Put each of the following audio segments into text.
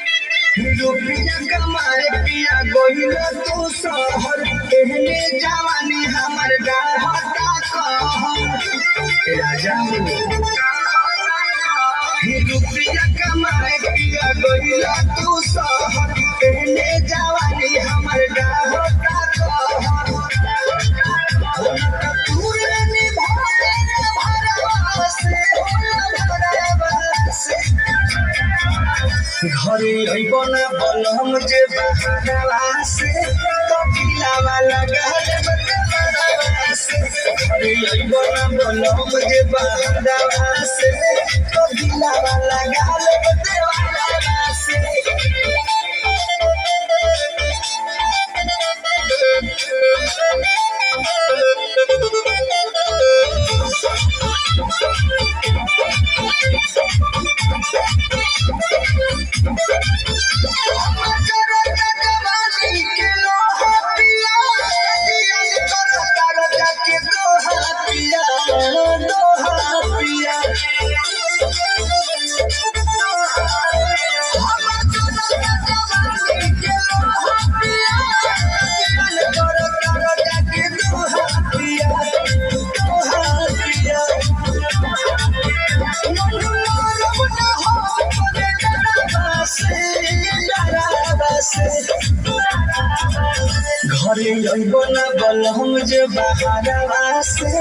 रुपया कमाए पिया गोहिल तू शहर एहने जवानी हमर डाहता कहर राजा रुपया कमाए पिया गोहिल तू शहर एहने जवानी हमर डाहता कहर पूरे निभाए भरवा से घरे अइबन बलम जे बहारवा से कपिलावा लगाल बदलवा से घरे अइबन बलम जे बहारवा से कपिलावा लगाल बदलवा से घरे अइबन बलम जे बहारवा से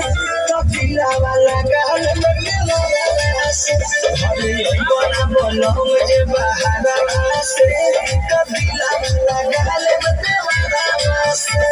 कपिलावा लगाल बदलवा से घरे अइबन बलम जे बहारवा से कपिलावा लगाल बदलवा से